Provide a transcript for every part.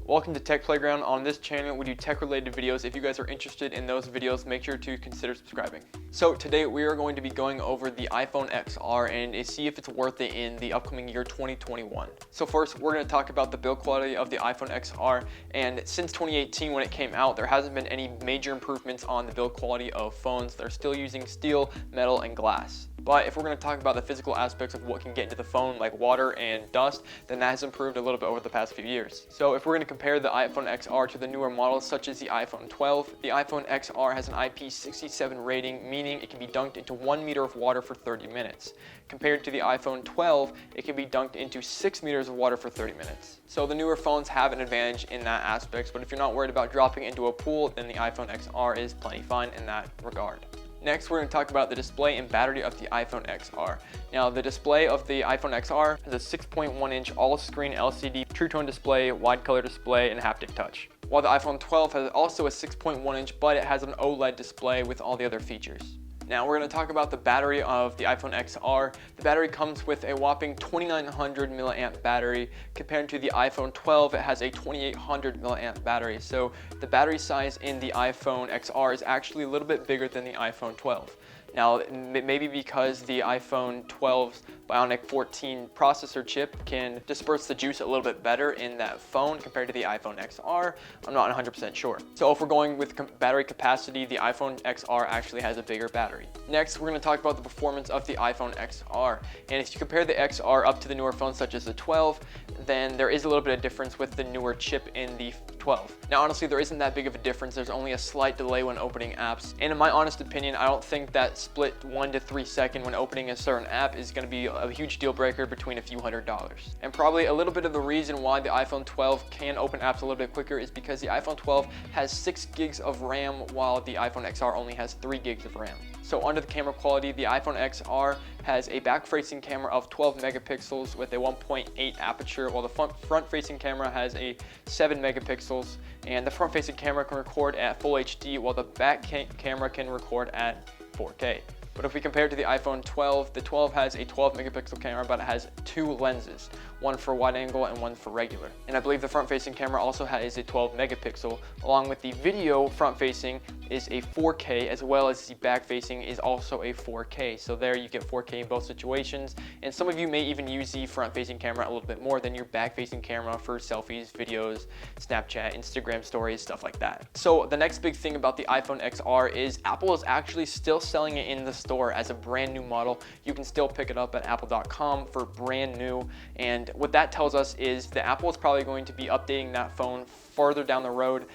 Welcome to Tech Playground. On this channel, we do tech-related videos. If you guys are interested in those videos, make sure to consider subscribing. So today we are going to be going over the iPhone XR and see if it's worth it in the upcoming year 2021. So first, we're going to talk about the build quality of the iPhone XR. And since 2018, when it came out, there hasn't been any major improvements on the build quality of phones. They're still using steel, metal, and glass. But if we're going to talk about the physical aspects of what can get into the phone, like water and dust, then that has improved a little bit over the past few years. So if we're going to compare the iPhone XR to the newer models, such as the iPhone 12, the iPhone XR has an IP67 rating, meaning it can be dunked into 1 meter of water for 30 minutes. Compared to the iPhone 12, it can be dunked into 6 meters of water for 30 minutes. So the newer phones have an advantage in that aspect, but if you're not worried about dropping into a pool, then the iPhone XR is plenty fine in that regard. Next, we're going to talk about the display and battery of the iPhone XR. Now, the display of the iPhone XR has a 6.1-inch all-screen LCD True Tone display, wide color display, and haptic touch. While the iPhone 12 has also a 6.1-inch, but it has an OLED display with all the other features. Now we're going to talk about the battery of the iPhone XR. The battery comes with a whopping 2900 milliamp battery. Compared to the iPhone 12, it has a 2800 milliamp battery. So the battery size in the iPhone XR is actually a little bit bigger than the iPhone 12. Now, maybe because the iPhone 12's Bionic 14 processor chip can disperse the juice a little bit better in that phone compared to the iPhone XR, I'm not 100% sure. So if we're going with battery capacity, the iPhone XR actually has a bigger battery. Next, we're going to talk about the performance of the iPhone XR. And if you compare the XR up to the newer phones such as the 12, then there is a little bit of difference with the newer chip in the 12. Now, honestly, there isn't that big of a difference. There's only a slight delay when opening apps. And in my honest opinion, I don't think that split 1 to 3 second when opening a certain app is going to be a huge deal breaker between a few $100s. And probably a little bit of the reason why the iPhone 12 can open apps a little bit quicker is because the iPhone 12 has 6 gigs of RAM while the iPhone XR only has 3 gigs of RAM. So under the camera quality, the iPhone XR has a back-facing camera of 12 megapixels with a 1.8 aperture, while the front-facing camera has a 7 megapixels, and the front-facing camera can record at Full HD, while the back camera can record at 4K. But if we compare it to the iPhone 12, the 12 has a 12 megapixel camera, but it has 2 lenses, one for wide angle and one for regular. And I believe the front-facing camera also has a 12 megapixel, along with the video front-facing is a 4K, as well as the back-facing is also a 4K. So there you get 4K in both situations. And some of you may even use the front-facing camera a little bit more than your back-facing camera for selfies, videos, Snapchat, Instagram stories, stuff like that. So the next big thing about the iPhone XR is Apple is actually still selling it in the store as a brand new model. You can still pick it up at apple.com for brand new. And what that tells us is that Apple is probably going to be updating that phone farther down the road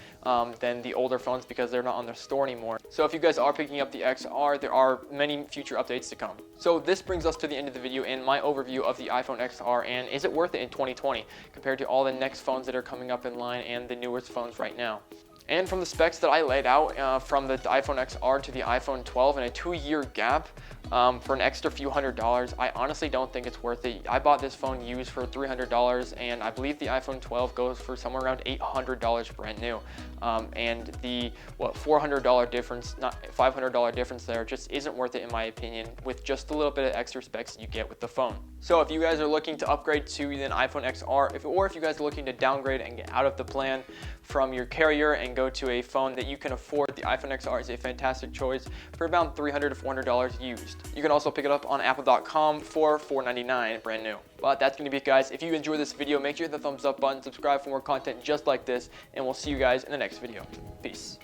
than the older phones because they're not on their store anymore. So if you guys are picking up the XR, there are many future updates to come. So this brings us to the end of the video and my overview of the iPhone XR and is it worth it in 2020 compared to all the next phones that are coming up in line and the newest phones right now. And from the specs that I laid out from the iPhone XR to the iPhone 12 in a 2-year gap for an extra few $100s, I honestly don't think it's worth it. I bought this phone used for $300 and I believe the iPhone 12 goes for somewhere around $800 brand new. And the $400 difference, not $500 difference there just isn't worth it in my opinion with just a little bit of extra specs that you get with the phone. So if you guys are looking to upgrade to an iPhone XR, or if you guys are looking to downgrade and get out of the plan from your carrier and go to a phone that you can afford, the iPhone XR is a fantastic choice for about $300 to $400 used. You can also pick it up on apple.com for $499 brand new. But that's going to be it, guys. If you enjoyed this video, make sure you hit the thumbs up button, subscribe for more content just like this, and we'll see you guys in the next video. Peace.